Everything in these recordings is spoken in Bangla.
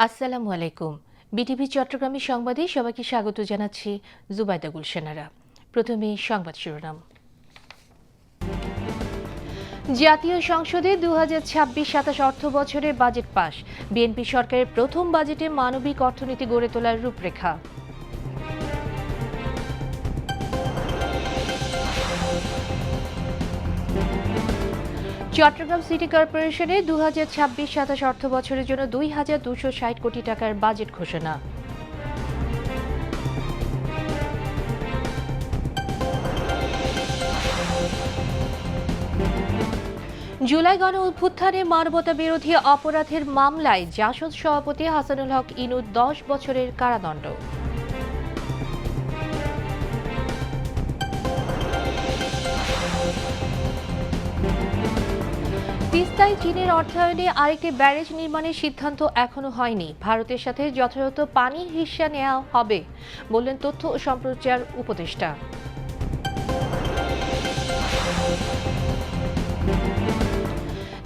আসসালামু আলাইকুম। বিটিভি চট্টগ্রামের সংবাদে সবাইকে স্বাগত জানাচ্ছি জুবাইদা গুলশানারা। প্রথমে সংবাদ শিরোনাম। জাতীয় সংসদে 2026-27 অর্থ বছরের বাজেট পাস। বিএনপি সরকারের প্রথম বাজেটে মানবিক অর্থনীতি গড়ে তোলার রূপরেখা। চট্টগ্রাম সিটি কর্পোরেশনে 2026-27 অর্থ বছরের জন্য 2260 কোটি টাকার বাজেট ঘোষণা। জুলাই গণ অভ্যুত্থানে মানবতা বিরোধী অপরাধের মামলায় জাসদ সভাপতি হাসানুল হক ইনু 10 বছরের কারাদণ্ড। তিস্তায় চীনের অর্থায়নে আরেকটি ব্যারেজ নির্মাণের সিদ্ধান্ত এখনো হয়নি। ভারতের সাথে যথাযথ পানির হিস্যা নেওয়া হবে বললেন তথ্য ও সম্প্রচার উপদেষ্টা।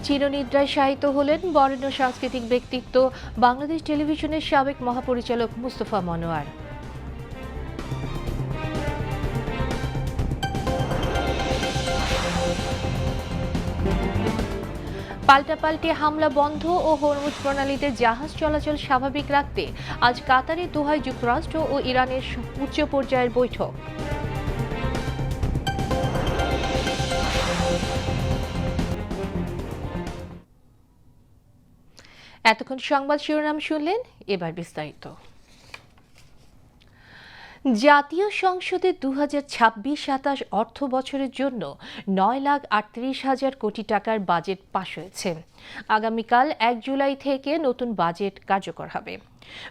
চিরনিদ্রায় শায়িত হলেন বরেণ্য সাংস্কৃতিক ব্যক্তিত্ব বাংলাদেশ টেলিভিশনের সাবেক মহাপরিচালক মুস্তফা মনোয়ার। পাল্টাপাল্টি হামলা বন্ধ ও হরমুজ প্রণালীতে জাহাজ চলাচল স্বাভাবিক রাখতে আজ কাতারে দোহায় যুক্তরাষ্ট্র ও ইরানের উচ্চ পর্যায়ের বৈঠক। এতক্ষণ সংবাদ শিরোনাম শুনলেন, এবার বিস্তারিত। জাতীয় সংসদে 2026-27 অর্থ বছরের জন্য 9,38,000 কোটি টাকার বাজেট পাস হয়েছে। আগামীকাল 1 জুলাই থেকে নতুন বাজেট কার্যকর হবে।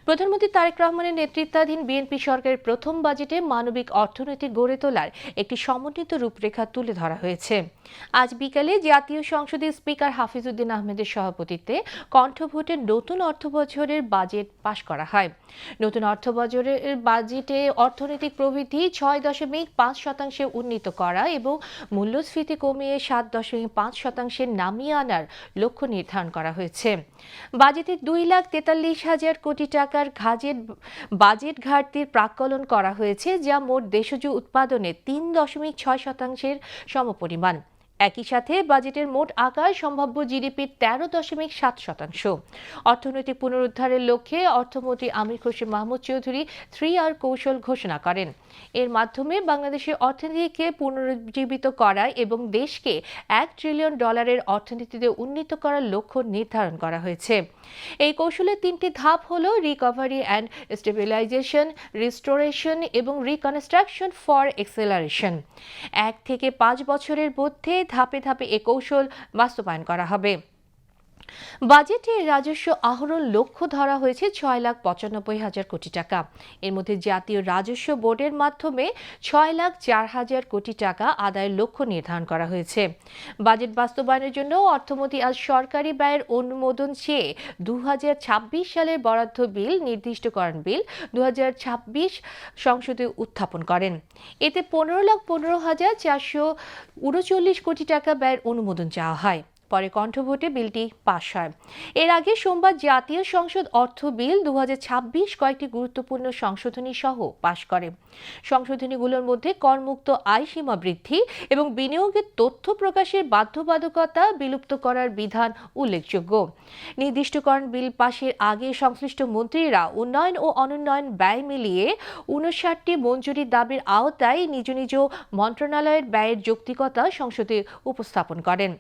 প্রধানমন্ত্রী তারেক রহমানের নেতৃত্বাধীন বিএনপি সরকারের প্রথম বাজেটে মানবিক অর্থনীতি গড়ে তোলার একটি সমন্বিত রূপরেখা তুলে ধরা হয়েছে। আজ বিকালে জাতীয় সংসদের স্পিকার হাফিজউদ্দিন আহমেদের সভাপতিত্বে কণ্ঠভোটে নতুন অর্থবছরের বাজেট পাশ করা হয়। নতুন অর্থবছরের বাজেটে অর্থনৈতিক প্রবৃদ্ধি 6.5% উন্নীত করা এবং মূল্যস্ফীতি কমিয়ে 7.5% নামিয়ে আনার লক্ষ্য নির্ধারণ করা হয়েছে। বাজেটে 2,43,000 কোটি টাকার বাজেট ঘাটতির প্রাক্কলন করা হয়েছে, যা মোট দেশজ উৎপাদনে 3.6%-এর সমপরিমাণ। একই সাথে বাজেটের মোট আকার সম্ভাব্য জিডিপির 13.7%। অর্থনৈতিক পুনরুদ্ধারের লক্ষ্যে অর্থমন্ত্রী আমির খসরু মাহমুদ চৌধুরী 3R কৌশল ঘোষণা করেন। এর মাধ্যমে বাংলাদেশের অর্থনীতিকে পুনরুজ্জীবিত করা এবং দেশকে $1 ট্রিলিয়ন অর্থনীতিতে উন্নীত করার লক্ষ্য নির্ধারণ করা হয়েছে। এই কৌশলের 3টি ধাপ হল রিকভারি অ্যান্ড স্টেবিলাইজেশন, রিস্টোরেশন এবং রিকনস্ট্রাকশন ফর এক্সেলারেশন। 1 থেকে 5 বছরের মধ্যে ধাপে ধাপে এ কৌশল বাস্তবায়ন করা হবে। বাজেটে রাজস্ব আহরণ লক্ষ্য ধরা হয়েছে 6,95,000 কোটি টাকা। এর মধ্যে জাতীয় রাজস্ব বোর্ডের মাধ্যমে 6,04,000 কোটি টাকা আদায়ের লক্ষ্য নির্ধারণ করা হয়েছে। বাজেট বাস্তবায়নের জন্য অর্থমন্ত্রী আজ সরকারি ব্যয়ের অনুমোদন চেয়ে 2026 সালের বরাদ্দ বিল নির্দিষ্টকরণ বিল 2026 সংসদে উত্থাপন করেন। এতে 15,15,439 কোটি টাকা ব্যয়ের অনুমোদন চাওয়া হয়। পরে কণ্ঠভোটে বিলটি পাস হয়। এর আগে সোমবার জাতীয় সংসদ অর্থ বিল 2026 কয়েকটি গুরুত্বপূর্ণ সংশোধনী সহ পাস করে। সংশোধনীগুলোর মধ্যে করমুক্ত আয় সীমা বৃদ্ধি এবং বিনিয়োগের তথ্য প্রকাশের বাধ্যবাধকতা বিলুপ্ত করার বিধান উল্লেখযোগ্য। নির্দিষ্টকরণ বিল পাশের আগে সংশ্লিষ্ট মন্ত্রীরা উন্নয়ন ও অনুন্নয়ন ব্যয় মিলিয়ে 59টি মঞ্জুরি দাবির আওতায় নিজ নিজ মন্ত্রণালয়ের ব্যয়ের যৌক্তিকতা সংসদে উপস্থাপন করেন।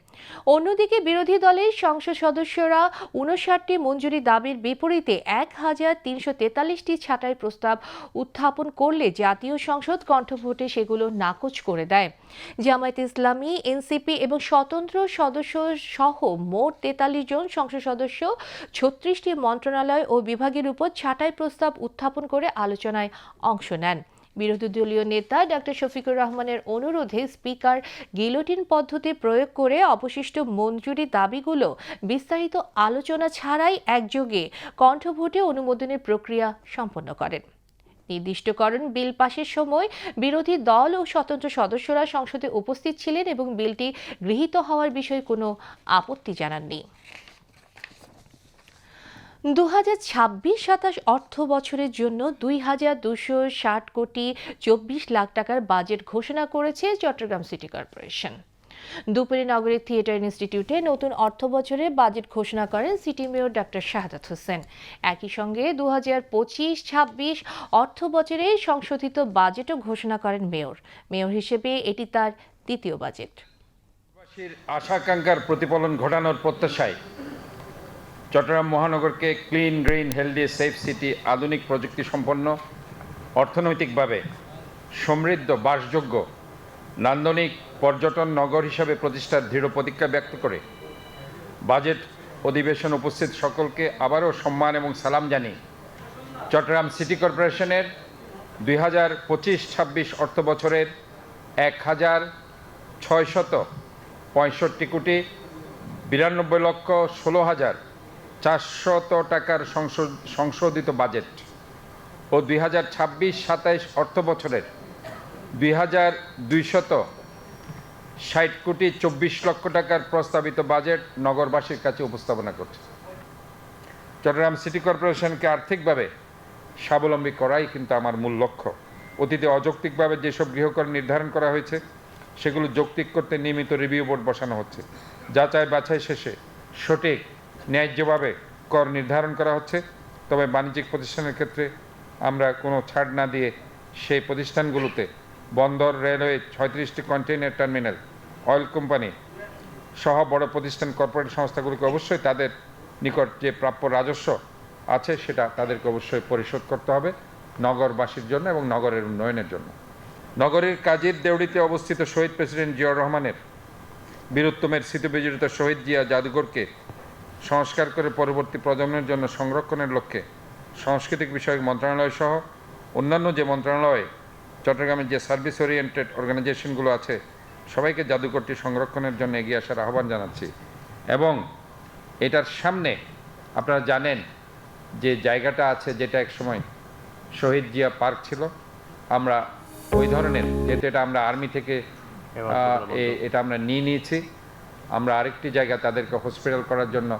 অন্যদিকে বিরোধী দলের সংসদ সদস্যরা 59টি মঞ্জুরি দাবির বিপরীতে 1,343টি ছাঁটাই প্রস্তাব উত্থাপন করলে জাতীয় সংসদ কণ্ঠভোটে সেগুলো নাকচ করে দেয়। জামায়াতে ইসলামী, এনসিপি এবং স্বতন্ত্র সদস্য সহ মোট 43 জন সংসদ সদস্য 36টি মন্ত্রণালয় ও বিভাগের উপর ছাঁটাই প্রস্তাব উত্থাপন করে আলোচনায় অংশ নেন। বিরোধী দলীয় নেতা ডক্টর শফিকুর রহমানের অনুরোধে স্পিকার গিলোটিন পদ্ধতি প্রয়োগ করে অবশিষ্ট মঞ্জুরি দাবিগুলো বিস্তারিত আলোচনা ছাড়াই একযোগে কণ্ঠভোটে অনুমোদনের প্রক্রিয়া সম্পন্ন করেন। নির্দিষ্টকরণ বিল পাশের সময় বিরোধী দল ও স্বতন্ত্র সদস্যরা সংসদে উপস্থিত ছিলেন এবং বিলটি গৃহীত হওয়ার বিষয়ে কোনো আপত্তি জানাননি। 2026-27 অর্থ বছরের জন্য 2,260 কোটি 24 লাখ টাকার বাজেট ঘোষণা করেছে চট্টগ্রাম সিটি কর্পোরেশন। দুপুরে নগরের থিয়েটার ইনস্টিটিউটে নতুন অর্থ বছরের বাজেট ঘোষণা করেন city mayor doctor Shahadat Hossain. একই সঙ্গে 2025-26 অর্থ বছরে সংশোধিত বাজেটও ঘোষণা করেন মেয়র হিসেবে এটি তার দ্বিতীয় বাজেট। আশা আকাঙ্ক্ষার প্রতিফলন ঘটানোর প্রত্যাশায় চট্টগ্রাম মহানগরকে clean, green, healthy, safe city, আধুনিক প্রযুক্তি সম্পন্ন, অর্থনৈতিকভাবে সমৃদ্ধ, বাসযোগ্য, নান্দনিক পর্যটন নগর হিসাবে প্রতিষ্ঠার দৃঢ় প্রতিজ্ঞা ব্যক্ত করে বাজেট অধিবেশন উপস্থিত সকলকে আবারও সম্মান এবং সালাম জানিয়ে চট্টগ্রাম সিটি কর্পোরেশনের 2025-26 অর্থ বছরের 1,665 কোটি 92,16,400 টাকার সংশোধিত বাজেট ও 2026-27 অর্থ বছরের 2,260 কোটি 24 লক্ষ টাকার প্রস্তাবিত বাজেট নগরবাসীর কাছে উপস্থাপনা করছে। চট্টগ্রাম সিটি কর্পোরেশনকে আর্থিকভাবে স্বাবলম্বী করাই কিন্তু আমার মূল লক্ষ্য। অতীতে অযৌক্তিকভাবে যেসব গৃহকর নির্ধারণ করা হয়েছে সেগুলো যৌক্তিক করতে নিয়মিত রিভিউ বোর্ড বসানো হচ্ছে। যাচাই বাছাই শেষে সঠিক ন্যায্যভাবে কর নির্ধারণ করা হচ্ছে। তবে বাণিজ্যিক প্রতিষ্ঠানের ক্ষেত্রে আমরা কোনো ছাড় না দিয়ে সেই প্রতিষ্ঠানগুলোতে বন্দর, রেলওয়ে, 36টি কন্টেইনার টার্মিনাল, অয়েল কোম্পানি সহ বড় প্রতিষ্ঠান, কর্পোরেট সংস্থাগুলোকে অবশ্যই তাদের নিকট যে প্রাপ্য রাজস্ব আছে সেটা তাদেরকে অবশ্যই পরিশোধ করতে হবে নগরবাসীর জন্য এবং নগরের উন্নয়নের জন্য। নগরীর কাজীর দেউড়িতে অবস্থিত শহীদ প্রেসিডেন্ট জিয়াউর রহমানের বীরোত্তমের স্মৃতিবিজড়িত শহীদ জিয়া জাদুঘরকে সংস্কার করে পরবর্তী প্রজন্মের জন্য সংরক্ষণের লক্ষ্যে সাংস্কৃতিক বিষয়ক মন্ত্রণালয় সহ অন্যান্য যে মন্ত্রণালয়, চট্টগ্রামের যে সার্ভিস ওরিয়েন্টেড অর্গানাইজেশনগুলো আছে সবাইকে জাদুঘরটি সংরক্ষণের জন্য এগিয়ে আসার আহ্বান জানাচ্ছি। এবং এটার সামনে আপনারা জানেন যে জায়গাটা আছে যেটা একসময় শহীদ জিয়া পার্ক ছিল, আমরা ওই ধরনের, যেহেতু এটা আমরা আর্মি থেকে এটা আমরা নিয়েছি, আমরা আরেকটি জায়গা তাদেরকে হসপিটাল করার জন্য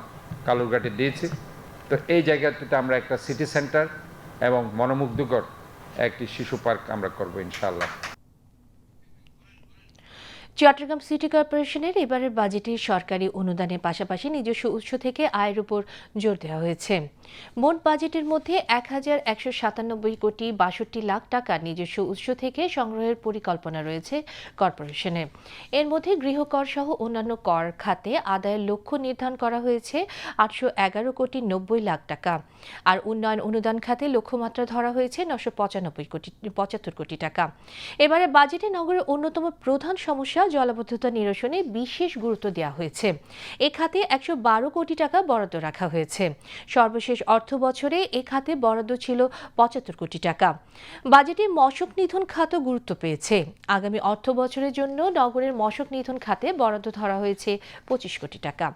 কালুরঘাটে দিয়েছি। তো এই জায়গাটিতে আমরা একটা সিটি সেন্টার এবং মনোমুগ্ধকর একটি শিশু পার্ক আমরা করব ইনশাআল্লাহ। চট্টগ্রাম সিটি কর্পোরেশনের এবারের বাজেটে সরকারি অনুদানের পাশাপাশি নিজস্ব উৎস থেকে আয়ের উপর জোর দেওয়া হয়েছে। মোট বাজেটের মধ্যে 1,197 কোটি 62 লাখ টাকা নিজস্ব উৎস থেকে সংগ্রহের পরিকল্পনা রয়েছে কর্পোরেশনে। এর মধ্যে গৃহকর সহ অন্যান্য কর খাতে আদায়ের লক্ষ্য নির্ধারণ করা হয়েছে 811 কোটি 90 লাখ টাকা। আর উন্নয়ন অনুদান খাতে লক্ষ্যমাত্রা ধরা হয়েছে 975 কোটি টাকা। এবারে বাজেটে নগরের অন্যতম প্রধান সমস্যা জলাবদ্ধতা নিরসনে বিশেষ গুরুত্ব দেওয়া হয়েছে। এ খাতে 112 কোটি টাকা বরাদ্দ রাখা হয়েছে। সর্বশেষ অর্থ বছরে এ খাতে বরাদ্দ ছিল 75 কোটি টাকা। বাজেটে মশক নিধন খাতও গুরুত্ব পেয়েছে। আগামী অর্থ বছরের জন্য নগরের মশক নিধন খাতে বরাদ্দ ধরা হয়েছে 25 কোটি টাকা।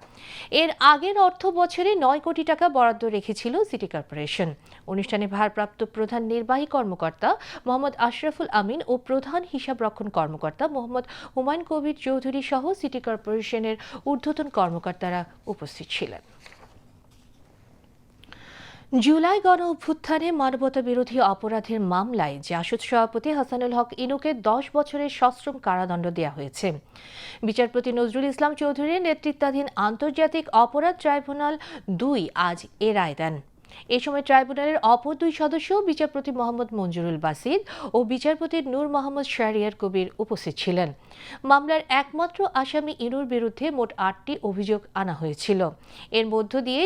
এর আগের অর্থ বছরে 9 কোটি টাকা বরাদ্দ রেখেছিল সিটি কর্পোরেশন। অনুষ্ঠানে ভারপ্রাপ্ত প্রধান নির্বাহী কর্মকর্তা মোহাম্মদ আশরাফুল আমিন ও প্রধান হিসাবরক্ষণ কর্মকর্তা মোহাম্মদ হুমায়ুন কবির চৌধুরী সহ সিটি কর্পোরেশনের ঊর্ধ্বতন কর্মকর্তারা উপস্থিত ছিলেন। জুলাই গণ অভ্যুত্থানে মানবতা বিরোধী অপরাধের মামলায় জাসদ সভাপতি হাসানুল হক ইনুকে 10 বছরের সশ্রম কারাদণ্ড দেওয়া হয়েছে। বিচারপতি নজরুল ইসলাম চৌধুরীর নেতৃত্বাধীন আন্তর্জাতিক অপরাধ ট্রাইব্যুনাল 2 আজ এ রায় দেন। এ সময় ট্রাইব্যুনালের অপর 2 সদস্য বিচারপতি মোহাম্মদ মঞ্জুরুল বাসিদ ও বিচারপতি নূর মোহাম্মদ শাহরিয়ার কবির উপস্থিত ছিলেন। মামলার একমাত্র আসামি ইনুর বিরুদ্ধে মোট 8টি অভিযোগ আনা হয়েছিল। এর মধ্য দিয়ে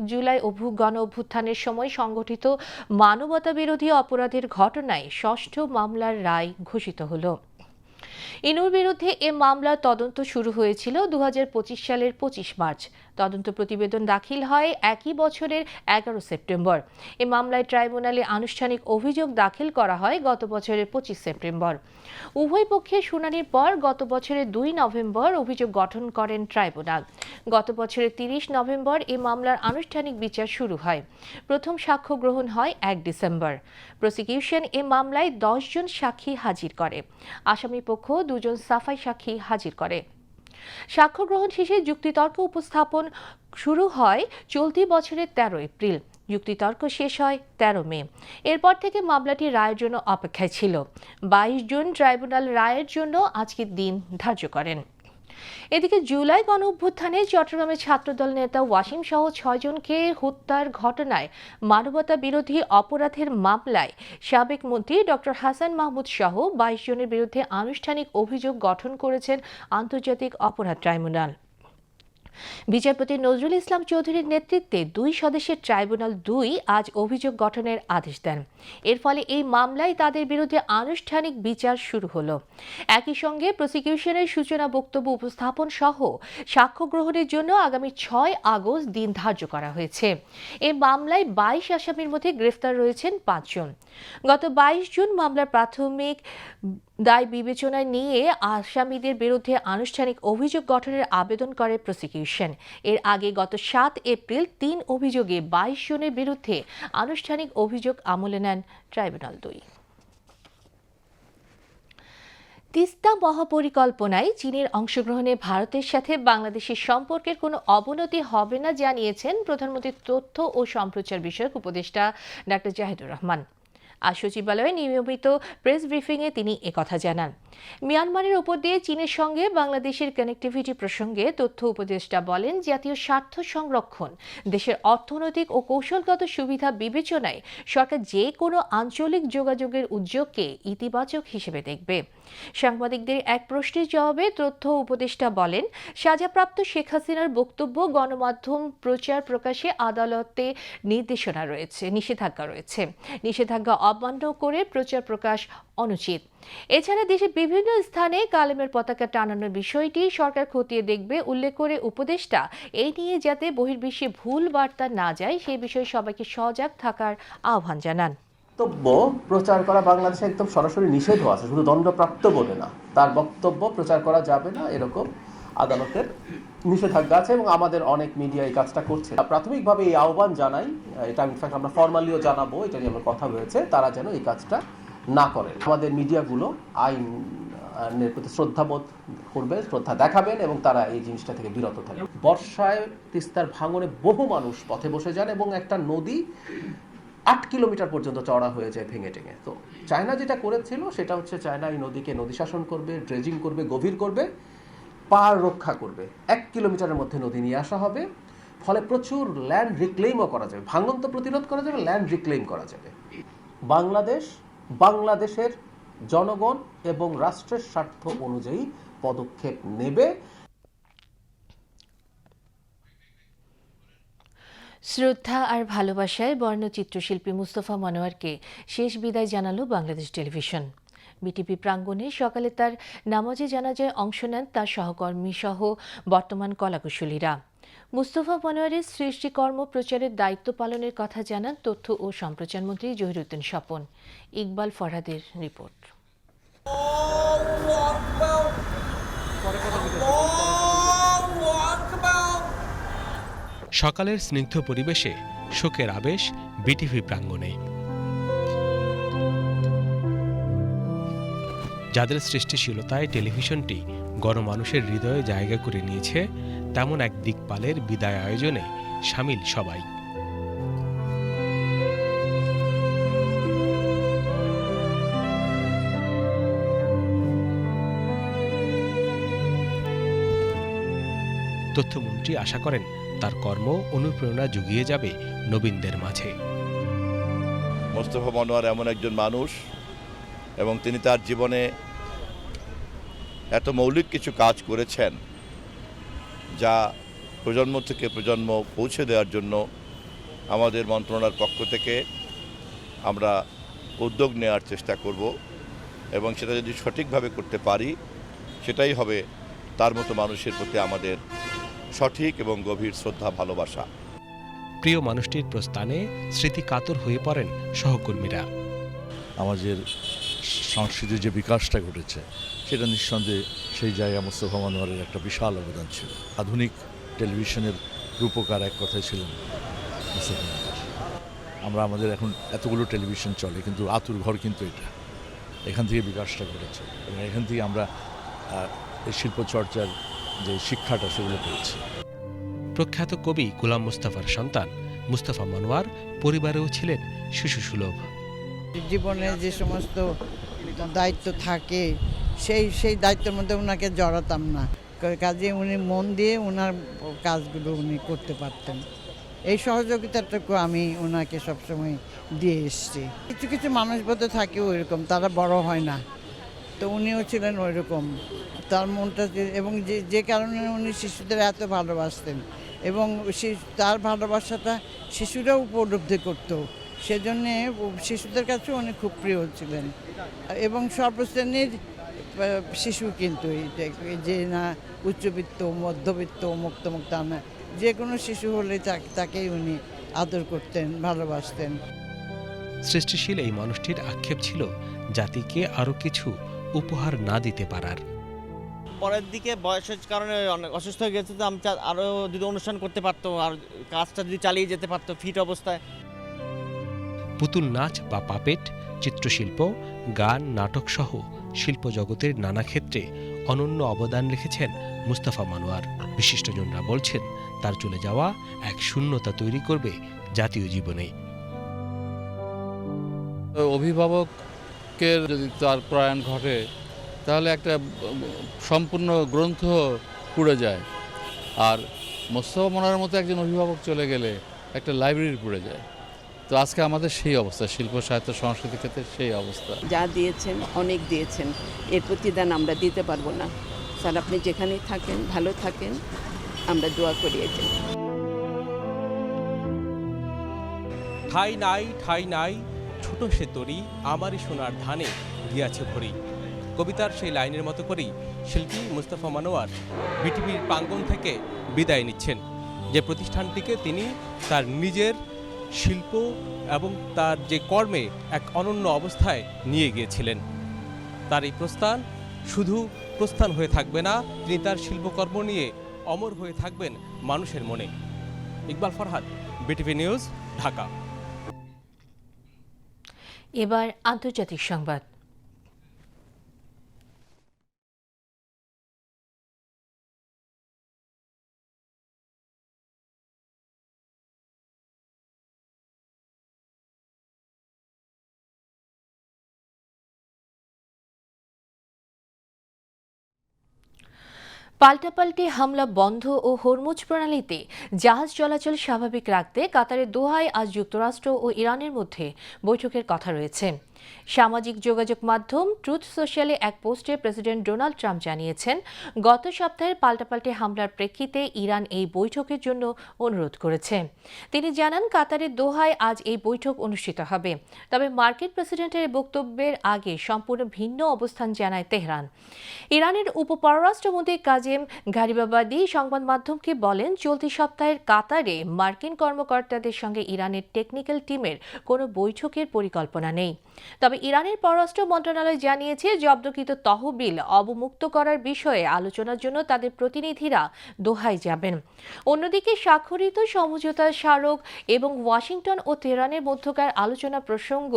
জুলাই গণ অভ্যুত্থানের সময় সংগঠিত মানবতা বিরোধী অপরাধের ঘটনায় 6ষ্ঠ মামলার রায় ঘোষিত হলো। ইনুর বিরুদ্ধে এ মামলার তদন্ত শুরু হয়েছিল 2025 সালের 25 মার্চ। তদন্ত প্রতিবেদন দাখিল হয় একই বছরের 11 সেপ্টেম্বর। এ মামলায় ট্রাইব্যুনালে আনুষ্ঠানিক অভিযোগ দাখিল করা হয় গত বছরের 25 সেপ্টেম্বর। উভয় পক্ষের শুনানির পর গত বছরের 2 নভেম্বর অভিযোগ গঠন করেন ট্রাইব্যুনাল। গত বছরের 30 নভেম্বর এ মামলার আনুষ্ঠানিক বিচার শুরু হয়। প্রথম সাক্ষ্য গ্রহণ হয় 1 ডিসেম্বর। প্রসিকিউশন এ মামলায় 10 জন সাক্ষী হাজির করে। আসামি পক্ষ 2 জন সাফাই সাক্ষী হাজির করে। সাক্ষ্য গ্রহণ শেষে যুক্তিতর্ক উপস্থাপন শুরু হয় চলতি বছরের 13 এপ্রিল। যুক্তিতর্ক শেষ হয় 13 মে। এরপর থেকে মামলাটি রায়ের জন্য অপেক্ষায় ছিল। 22 জুন ট্রাইব্যুনাল রায়ের জন্য আজকের দিন ধার্য করেন। এদিকে জুলাই গণ অভ্যুত্থানে চট্টগ্রামের ছাত্রদল নেতা ওয়াসিম সহ 6 জনকে হত্যার ঘটনায় মানবতা বিরোধী অপরাধের মামলায় সাবেক মন্ত্রী ডক্টর হাসান মাহমুদ সহ 22 জনের বিরুদ্ধে আনুষ্ঠানিক অভিযোগ গঠন করেছেন আন্তর্জাতিক অপরাধ ট্রাইব্যুনাল। বিচারপতি নজরুল ইসলাম চৌধুরীর নেতৃত্বে 2 সদস্যের ট্রাইব্যুনাল 2 আজ অভিযোগ গঠনের আদেশ দেন। এর ফলে এই মামলায় তাদের বিরুদ্ধে আনুষ্ঠানিক বিচার শুরু হলো। একই সঙ্গে প্রসিকিউশনের সূচনা বক্তব্য উপস্থাপন সহ সাক্ষ্য গ্রহণের জন্য আগামী 6 আগস্ট দিন ধার্য করা হয়েছে। এই মামলায় 22 আসামির মধ্যে গ্রেফতার রয়েছেন 5 জন। গত 22 জুন মামলার প্রাথমিক দায় বিবেচনায় নিয়ে আসামিদের বিরুদ্ধে আনুষ্ঠানিক অভিযোগ গঠনের আবেদন করে প্রসিকিউশন। এর আগে গত 7 এপ্রিল 3 অভিযোগে 22 জনের বিরুদ্ধে আনুষ্ঠানিক অভিযোগ আমলে নেন ট্রাইব্যুনাল 2। তিস্তা মহাপরিকল্পনায় চীনের অংশগ্রহণে ভারতের সাথে বাংলাদেশের সম্পর্কের কোনো অবনতি হবে না জানিয়েছেন প্রধানমন্ত্রীর তথ্য ও সম্প্রচার বিষয়ক উপদেষ্টা ডক্টর জাহিদুর রহমান। আজ সচিবালয়ে নিয়মিত প্রেস ব্রিফিংয়ে তিনি একথা জানান। মিয়ানমারের উপর দিয়ে চীনের সঙ্গে বাংলাদেশের কানেক্টিভিটি প্রসঙ্গে তথ্য উপদেষ্টা বলেন, জাতীয় স্বার্থ সংরক্ষণ, দেশের অর্থনৈতিক ও কৌশলগত সুবিধা বিবেচনায় সরকার যে কোনো আঞ্চলিক যোগাযোগের উদ্যোগকে ইতিবাচক হিসেবে দেখবে। সাংবাদিকদের এক প্রশ্নের জবাবে তথ্য উপদেষ্টা বলেন, সাজাপ্রাপ্ত শেখ হাসিনার বক্তব্য গণমাধ্যম প্রচার প্রকাশে আদালতে নিষেধাজ্ঞা রয়েছে। নিষেধাজ্ঞা অমান্য করে প্রচার প্রকাশ অনুচিত। এছাড়া দেশের বিভিন্ন স্থানে কালেমের পতাকা টানানোর বিষয়টি সরকার খতিয়ে দেখবে উল্লেখ করে উপদেষ্টা এই নিয়ে যাতে বহির্বিশ্বে ভুল বার্তা না যায় সে বিষয়ে সবাইকে সজাগ থাকার আহ্বান জানান। বক্তব্য প্রচার করা বাংলাদেশে একদম সরাসরি নিষেধ আছে, শুধু দণ্ডপ্রাপ্ত বলে না, তার বক্তব্য প্রচার করা যাবে না এরকম আদালতের নিষেধাজ্ঞা আছে এবং আমাদের অনেক মিডিয়া এই কাজটা করছে। প্রাথমিকভাবে এই আহ্বান জানাই, এটা ইনফ্যাক্ট আমরা ফর্মালিও জানাবো, এটা নিয়ে আমার কথা হয়েছে, তারা যেন এই কাজটা না করে। আমাদের মিডিয়াগুলো আইনের প্রতি শ্রদ্ধাবোধ করবে, শ্রদ্ধা দেখাবেন এবং তারা এই জিনিসটা থেকে বিরত থাকবে। বর্ষায় তিস্তার ভাঙনে বহু মানুষ পথে বসে যান এবং একটা নদী 8 কিলোমিটার পর্যন্ত চওড়া হয়ে যায় ভেঙে টেঙে। তো চায়না যেটা করেছিল সেটা হচ্ছে চায়না এই নদীকে নদী শাসন করবে, ড্রেজিং করবে, গভীর করবে, পাড় রক্ষা করবে। 1 কিলোমিটারের মধ্যে নদী নিয়ে আসা হবে, ফলে প্রচুর ল্যান্ড রিক্লেইমও করা যাবে, ভাঙন তো প্রতিরোধ করা যাবে, ল্যান্ড রিক্লেইম করা যাবে। বাংলাদেশের জনগণ এবং রাষ্ট্রের স্বার্থ অনুযায়ী পদক্ষেপ নেবে। শ্রদ্ধা আর ভালোবাসায় বর্ণচিত্রশিল্পী মুস্তফা মনোয়ারকে শেষ বিদায় জানালো বাংলাদেশ টেলিভিশন। বিটিপি প্রাঙ্গণে সকালে তার নামাজে জানাজায় অংশ নেন তার সহকর্মী সহ বর্তমান কলাকুশলীরা। মুস্তফা মনোয়ারের সৃষ্টিকর্ম প্রচারের দায়িত্ব পালনের কথা জানান তথ্য ও সম্প্রচার মন্ত্রী জহিরুদ্দিন স্বপন। ইকবাল ফরহাদের রিপোর্ট। সকালের স্নিগ্ধ পরিবেশে শোকের আবেশ বিটিভি প্রাঙ্গণে। যাদের সৃষ্টিশীলতায় টেলিভিশনটি গণমানুষের হৃদয়ে জায়গা করে নিয়েছে, তেমন এক দিকপালের বিদায় আয়োজনে সামিল সবাই। তথ্যমন্ত্রী আশা করেন তার কর্ম অনুপ্রেরণা জুগিয়ে যাবে নবীনদের মাঝে। মোস্তফা মনোয়ার এমন একজন মানুষ এবং তিনি তার জীবনে এত মৌলিক কিছু কাজ করেছেন যা প্রজন্ম থেকে প্রজন্ম পৌঁছে দেওয়ার জন্য আমাদের মন্ত্রণালয়ের পক্ষ থেকে আমরা উদ্যোগ নেওয়ার চেষ্টা করব এবং সেটা যদি সঠিকভাবে করতে পারি সেটাই হবে তার মতো মানুষের প্রতি আমাদের সঠিক এবং গভীর শ্রদ্ধা ভালোবাসা। প্রিয় মানুষটির প্রস্থানে স্মৃতি কাতর হয়ে পড়েন সহকর্মীরা। আমাদের সংস্কৃতির যে বিকাশটা ঘটেছে সেটা নিঃসন্দেহে সেই জায়গায় মোস্তফা মনোয়ারের একটা বিশাল অবদান ছিল। আধুনিক টেলিভিশনের রূপকার এক কথায় ছিলেন মোস্তফা মনোয়ার। আমাদের এখন এতগুলো টেলিভিশন চলে, কিন্তু আতুর ঘর কিন্তু এটা, এখান থেকে বিকাশটা ঘটেছে এবং এখান থেকে আমরা এই শিল্পচর্চার যে শিক্ষাটা সেগুলো পেয়েছি। প্রখ্যাত কবি গোলাম মুস্তাফার সন্তান মুস্তাফা মনোয়ার পরিবারেও ছিলেন শিশুসুলভ। জীবনে যে সমস্ত দায়িত্ব থাকে সেই দায়িত্বের মধ্যে ওনাকে জড়াতাম না, কাজে উনি মন দিয়ে ওনার কাজগুলো উনি করতে পারতেন। এই সহযোগিতাটুকু আমি ওনাকে সবসময় দিয়ে এসেছি। কিছু কিছু মানুষ বোধহয় থাকে ওইরকম, তারা বড় হয় না, তো উনিও ছিলেন ওইরকম। তার মনটা এবং যে কারণে উনি শিশুদের এত ভালোবাসতেন এবং তার ভালোবাসাটা শিশুরাও উপলব্ধি করত, সেজন্যে শিশুদের কাছেও উনি খুব প্রিয় ছিলেন। এবং সর্বশ্রেণীর শিশু কিন্তু যে না উচ্চবিত্ত, মধ্যবিত্ত, মুক্ত না, যে কোনো শিশু হলে তাকেই উনি আদর করতেন, ভালোবাসতেন। সৃষ্টিশীল এই মানুষটির আক্ষেপ ছিল জাতিকে আরও কিছু উপহার না দিতে পারার। পরের দিকে বয়সের কারণে অনেক অসুস্থ হয়ে গেছে, তো আমি আরও যদি অনুষ্ঠান করতে পারতো আর কাজটা যদি চালিয়ে যেতে পারতো ফিট অবস্থায়। পুতুল নাচ বা পাপেট, চিত্রশিল্প, গান, নাটক সহ শিল্প জগতের নানা ক্ষেত্রে অনন্য অবদান রেখেছেন মুস্তাফা মনোয়ার। বিশিষ্টজনরা বলছেন তার চলে যাওয়া এক শূন্যতা তৈরি করবে জাতীয় জীবনে। অভিভাবকের যদি তার প্রয়াণ ঘটে তাহলে একটা সম্পূর্ণ গ্রন্থ পুড়ে যায়, আর মোস্তফা মনোয়ারের মতো একজন অভিভাবক চলে গেলে একটা লাইব্রেরি পুড়ে যায়। তো আজকে আমাদের সেই অবস্থা, শিল্প সাহিত্য সংস্কৃতির ক্ষেত্রে সেই অবস্থা। যা দিয়েছেন অনেক দিয়েছেন, এর প্রতিদান আমরা দিতে পারবো না। স্যার আপনি যেখানেই থাকেন ভালো থাকেন, আমরা দোয়া করি। ঠাই নাই ঠাই নাই ছোট সে তরি, আমারই সোনার ধানে গিয়াছে ভরি। কবিতার সেই লাইনের মতো করেই শিল্পী মুস্তাফা মনোয়ার বিটিভির প্রাঙ্গণ থেকে বিদায় নিচ্ছেন, যে প্রতিষ্ঠানটিকে তিনি তার নিজের শিল্প এবং তার যে কর্মে এক অনন্য অবস্থায় নিয়ে গিয়েছিলেন। তার এই প্রস্থান শুধু প্রস্থান হয়ে থাকবে না, তিনি তার শিল্পকর্ম নিয়ে অমর হয়ে থাকবেন মানুষের মনে। Iqbal Farhad, BTV news, Dhaka. এবার আন্তর্জাতিক সংবাদ। পাল্টাপাল্টি হামলা বন্ধ ও হরমুজ প্রণালীতে জাহাজ চলাচল স্বাভাবিক রাখতে কাতারের দোহায় আজ যুক্তরাষ্ট্র ও ইরানের মধ্যে বৈঠকের কথা রয়েছে। সামাজিক যোগাযোগ মাধ্যম ট্রুথ সোশ্যালে এক পোস্টে প্রেসিডেন্ট ডোনাল্ড ট্রাম্প জানিয়েছেন, গত সপ্তাহের পাল্টাপাল্টি হামলার প্রেক্ষিতে ইরান এই বৈঠকের জন্য অনুরোধ করেছে। তিনি জানান, কাতারের দোহায় আজ এই বৈঠক অনুষ্ঠিত হবে। তবে মার্কিন প্রেসিডেন্টের বক্তব্যের আগে সম্পূর্ণ ভিন্ন অবস্থান জানায় তেহরান। ইরানের উপপররাষ্ট্রমন্ত্রী কাজেম গারিবাবাদি সংবাদ মাধ্যমকে বলেন, চলতি সপ্তাহের কাতারে মার্কিন কর্মকর্তাদের সঙ্গে ইরানের টেকনিক্যাল টিমের কোনো বৈঠকের পরিকল্পনা নেই। তবে ইরানের পররাষ্ট্র মন্ত্রণালয় জানিয়েছে, জব্দকৃত তহবিল অবমুক্ত করার বিষয়ে আলোচনার জন্য তাদের প্রতিনিধিরা দোহায় যাবেন। অন্যদিকে স্বাক্ষরিত সমঝোতা স্মারক এবং ওয়াশিংটন ও তেহরানের মধ্যকার আলোচনা প্রসঙ্গ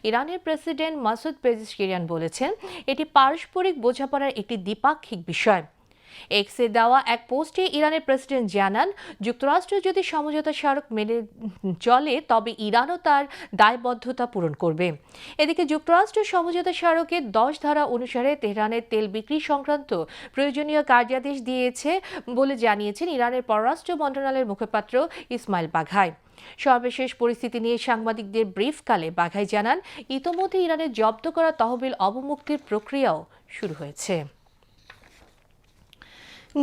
ইরানের প্রেসিডেন্ট মাসুদ পেজিশকিয়ান বলেছেন, এটি পারস্পরিক বোঝাপড়ার একটি দ্বিপাক্ষিক বিষয়। এক্সে দেওয়া এক পোস্টে ইরানের প্রেসিডেন্ট জানান, যুক্তরাষ্ট্র যদি সমঝোতা স্মারক মেনে চলে তবে ইরানও তার দায়বদ্ধতা পূরণ করবে। এদিকে যুক্তরাষ্ট্র সমঝোতা স্মারকের 10 ধারা অনুসারে তেহরানের তেল বিক্রি সংক্রান্ত প্রয়োজনীয় কার্যাদেশ দিয়েছে বলে জানিয়েছেন ইরানের পররাষ্ট্র মন্ত্রণালয়ের মুখপাত্র ইসমাইল বাঘাই। সর্বশেষ পরিস্থিতি নিয়ে সাংবাদিকদের ব্রিফকালে বাঘাই জানান, ইতোমধ্যে ইরানের জব্দ করা তহবিল অবমুক্তির প্রক্রিয়াও শুরু হয়েছে।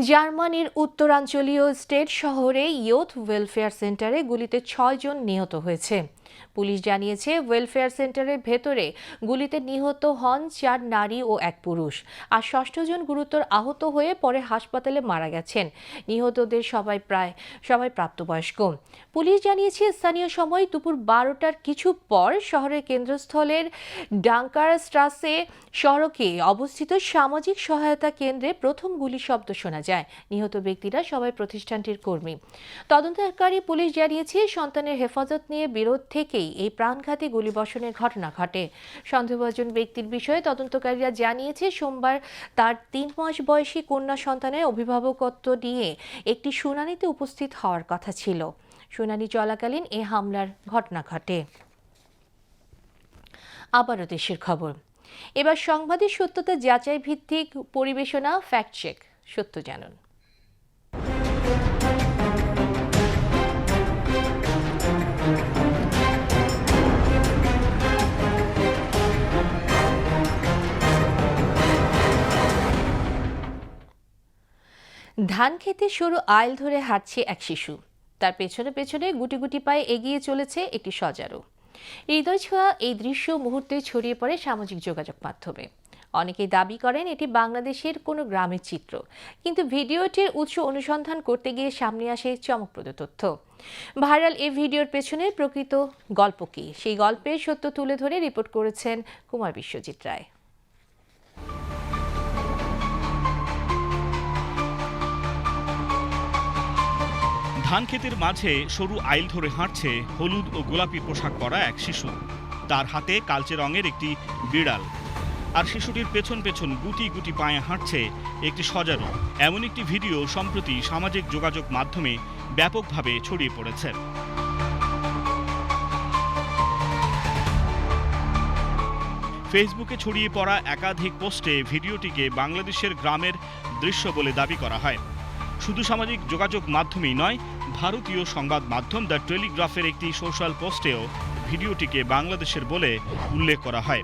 জার্মানির উত্তরাঞ্চলীয় স্টেট শহরে ইয়ুথ ওয়েলফেয়ার সেন্টারে গুলিতে 6 জন নিহত হয়েছে। পুলিশ জানিয়েছে, ওয়েলফেয়ার সেন্টারের ভেতরে গুলিতে নিহত হন 4 নারী ও 1 পুরুষ, আর 6ষ্ঠ জন গুরুতর আহত হয়ে পরে হাসপাতালে মারা গেছেন। নিহতদের সবাই প্রাপ্তবয়স্ক। পুলিশ জানিয়েছে, স্থানীয় সময় দুপুর 12টার কিছু পর শহরের কেন্দ্রস্থলের ডাঙ্কার স্ট্রাসে সড়কে অবস্থিত সামাজিক সহায়তা কেন্দ্রে প্রথম গুলি শব্দ শোনা যায়। নিহত ব্যক্তিরা সবাই প্রতিষ্ঠানটির কর্মী। তদন্তকারী পুলিশ জানিয়েছে, সন্তানের হেফাজত নিয়ে বিরোধে থেকেই এই প্রাণঘাতী গুলিবর্ষণের ঘটনা ঘটে। সন্দেহভাজন ব্যক্তির বিষয়ে তদন্তকারীরা জানিয়েছে, সোমবার তার 3 মাস বয়সী কন্যা সন্তানের অভিভাবকত্ব নিয়ে একটি শুনানিতে উপস্থিত হওয়ার কথা ছিল। শুনানি চলাকালীন এ হামলার ঘটনা ঘটে। আবারও দেশের খবর। এবার সংবাদের সত্যতা যাচাই ভিত্তিক পরিবেশনা, ফ্যাক্ট চেক। সত্য জানুন। ধান খেতে সরু আইল ধরে হাঁটছে এক শিশু। তার পেছনে পেছনে গুটি গুটি পায়ে এগিয়ে চলেছে একটি সজারু। হৃদয় ছোঁয়া এই দৃশ্য মুহূর্তে ছড়িয়ে পড়ে সামাজিক যোগাযোগ মাধ্যমে। অনেকেই দাবি করেন এটি বাংলাদেশের কোনো গ্রামের চিত্র, কিন্তু ভিডিওটির উৎস অনুসন্ধান করতে গিয়ে সামনে আসে চমকপ্রদ তথ্য। ভাইরাল এই ভিডিওর পেছনে প্রকৃত গল্প কি, সেই গল্পের সত্য তুলে ধরে রিপোর্ট করেছেন কুমার বিশ্বজিৎ রায়। ধান ক্ষেতের মাঝে সরু আইল ধরে হাঁটছে হলুদ ও গোলাপি পোশাক পরা এক শিশু। তার হাতে কালচে রঙের একটি বিড়াল, আর শিশুটির পেছন পেছন গুটি গুটি পায়ে হাঁটছে একটি সজারু। এমন একটি ভিডিও সম্প্রতি সামাজিক যোগাযোগ মাধ্যমে ব্যাপকভাবে ছড়িয়ে পড়েছে। ফেসবুকে ছড়িয়ে পড়া একাধিক পোস্টে ভিডিওটিকে বাংলাদেশের গ্রামের দৃশ্য বলে দাবি করা হয়। শুধু সামাজিক যোগাযোগ মাধ্যমেই নয়, ভারতীয় সংবাদ মাধ্যম দ্য টেলিগ্রাফের একটি সোশ্যাল পোস্টেও ভিডিওটিকে বাংলাদেশের বলে উল্লেখ করা হয়।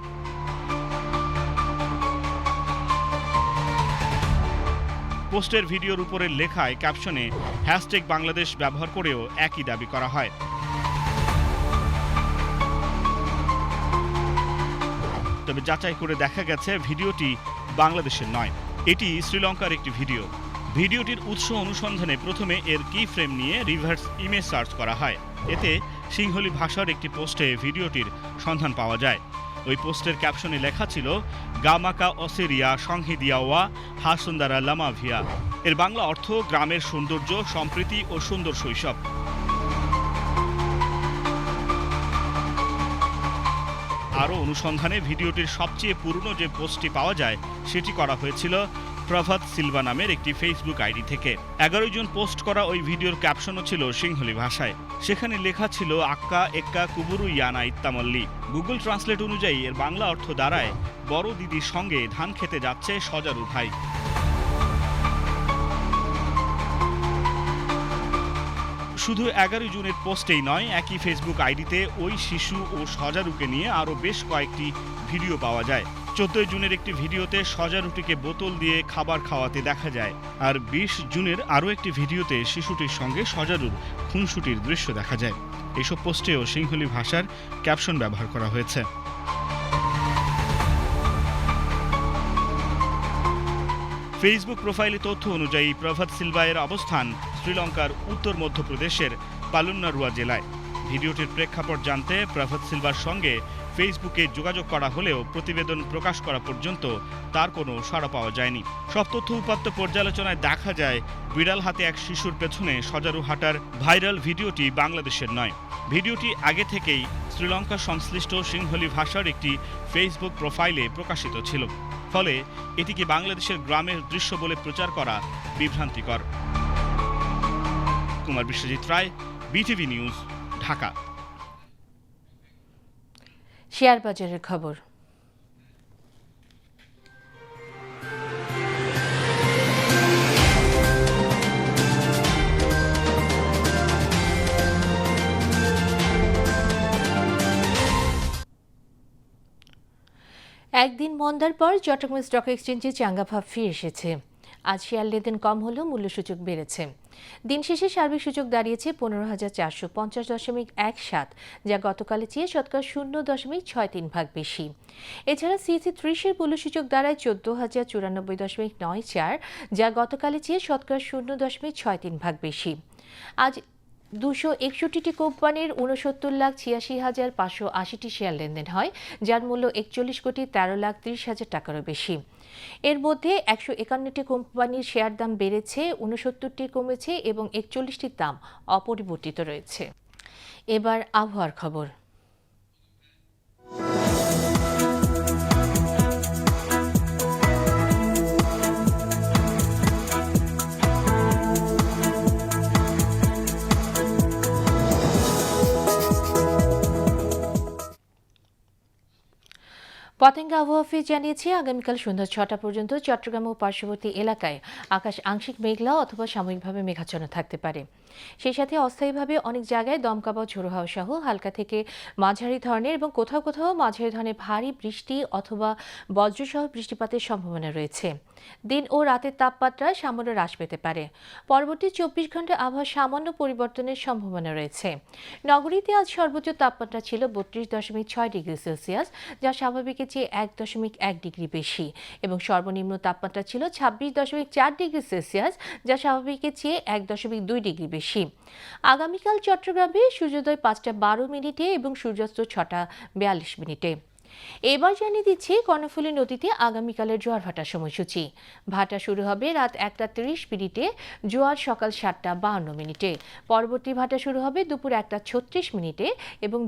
পোস্টের ভিডিওর উপরের লেখায় ক্যাপশনে হ্যাশট্যাগ বাংলাদেশ ব্যবহার করেও একই দাবি করা হয়। তবে যাচাই করে দেখা গেছে ভিডিওটি বাংলাদেশের নয়, এটি শ্রীলঙ্কার একটি ভিডিও। ভিডিওটির উৎস অনুসন্ধানে প্রথমে এর কি ফ্রেম নিয়ে রিভার্স ইমেজ সার্চ করা হয়। এতে সিংহলি ভাষার একটি পোস্টে ভিডিওটির সন্ধান পাওয়া যায়। ওই পোস্টের ক্যাপশনে লেখা ছিল, গামাকা অসেরিয়া সংহিদিয়া ওয়া হাসুন্দারা লামাভিয়া। এর বাংলা অর্থ গ্রামের সৌন্দর্য, সম্প্রীতি ও সুন্দর শৈশব। আরও অনুসন্ধানে ভিডিওটির সবচেয়ে পুরনো যে পোস্টটি পাওয়া যায় সেটি করা হয়েছিল প্রভাত সিলভা নামের একটি ফেসবুক আইডি থেকে। 11 জন পোস্ট করা ওই ভিডিওর ক্যাপশনও ছিল সিংহলি ভাষায়। সেখানে লেখা ছিল আক্কা এক্কা কুবুরু ইয়ানা ইত্তামল্লি। গুগল ট্রান্সলেট অনুযায়ী এর বাংলা অর্থ দাঁড়ায়, বড় দিদির সঙ্গে ধান খেতে যাচ্ছে সজারু ভাই। শুধু 11 জুনের পোস্টেই নয়, একই ফেসবুক আইডিতে ওই শিশু ও সজারুকে নিয়ে আরও বেশ কয়েকটি ভিডিও পাওয়া যায়। 14 জুনের একটি ভিডিওতে সজারুটিকে বোতল দিয়ে খাবার খাওয়াতে দেখা যায়, আর 20 জুনের আরও একটি ভিডিওতে শিশুটির সঙ্গে সজারুর খুনসুটির দৃশ্য দেখা যায়। এসব পোস্টেও সিংহলি ভাষার ক্যাপশন ব্যবহার করা হয়েছে। ফেসবুক প্রোফাইলে তথ্য অনুযায়ী প্রভাত সিলভায়ের অবস্থান শ্রীলঙ্কার উত্তর মধ্যপ্রদেশের পালুন্নারুয়া জেলায়। ভিডিওটির প্রেক্ষাপট জানতে প্রভাত সিলভার সঙ্গে ফেসবুকে যোগাযোগ করা হলেও প্রতিবেদন প্রকাশ করা পর্যন্ত তার কোনো সাড়া পাওয়া যায়নি। সব তথ্য উপাত্ত পর্যালোচনায় দেখা যায়, বিড়াল হাতে এক শিশুর পেছনে সজারু হাঁটার ভাইরাল ভিডিওটি বাংলাদেশের নয়। ভিডিওটি আগে থেকেই শ্রীলঙ্কা সংশ্লিষ্ট সিংহলি ভাষার একটি ফেসবুক প্রোফাইলে প্রকাশিত ছিল। ফলে এটিকে বাংলাদেশের গ্রামের দৃশ্য বলে প্রচার করা বিভ্রান্তিকর। কুমার বিশ্বজিৎ রায়, বিটিভি নিউজ, ঢাকা। শেয়ার বাজারের খবর। একদিন মন্দার পর চট্টগ্রাম স্টক এক্সচেঞ্জে চাঙ্গা ভাব ফিরে এসেছে। আজ শেয়ার লেনদেন কম হলেও মূল্যসূচক বেড়েছে। দিন শেষে সার্বিক সূচক দাঁড়িয়েছে 15,450.17, যা গতকালের চেয়ে শতকরা 0.63 বেশি। এছাড়া সিএসি 30-এর মূল্যসূচক দাঁড়ায় 14,094.94, যা গতকালের চেয়ে শতকরা 0.63 বেশি। আজ 261টি কোম্পানির 69,86,580টি শেয়ার লেনদেন হয়, যার মূল্য 41,13,30,000 টাকারও বেশি। এর মধ্যে 151টি কোম্পানির শেয়ার দাম বেড়েছে, 69টি কমেছে এবং 41টির দাম অপরিবর্তিত রয়েছে। এবার আবহাওয়ার খবর। পতেঙ্গা আবহাওয়া অফিস জানিয়েছে আগামীকাল সন্ধ্যা 6টা পর্যন্ত চট্টগ্রাম ও পার্শ্ববর্তী এলাকায় আকাশ আংশিক মেঘলা অথবা সাময়িকভাবে মেঘাচ্ছন্ন থাকতে পারে। সেই সাথে অস্থায়ীভাবে অনেক জায়গায় দমকা বা ঝোড়ো হাওয়া সহ হালকা থেকে মাঝারি ধরনের এবং কোথাও কোথাও মাঝারি ধরনের ভারী বৃষ্টি অথবা বজ্রসহ বৃষ্টিপাতের সম্ভাবনা রয়েছে। দিন ও রাতের তাপমাত্রা সামান্য হ্রাস পেতে পারে। পরবর্তী 24 ঘন্টায় আবহাওয়া সামান্য পরিবর্তনের সম্ভাবনা রয়েছে। নগরীতে আজ সর্বোচ্চ তাপমাত্রা ছিল 32.6 ডিগ্রি সেলসিয়াস, যা স্বাভাবিকের চেয়ে 1.1 ডিগ্রি বেশি, এবং সর্বনিম্ন তাপমাত্রা ছিল 26.4 ডিগ্রি সেলসিয়াস, যা স্বাভাবিকের চেয়ে 1.2 ডিগ্রি বেশি। আগামীকাল চট্টগ্রামে সূর্যোদয় 5:12 এবং সূর্যাস্ত 6:42। এবার জানিয়ে দিচ্ছি কর্ণফুলী নদীতে আগামীকালের জোয়ার ভাটার সময়সূচি। ভাটা শুরু হবে রাত 1:30, জোয়ার সকাল 7:52। পরবর্তী ভাটা শুরু হবে দুপুর 1:36 এবং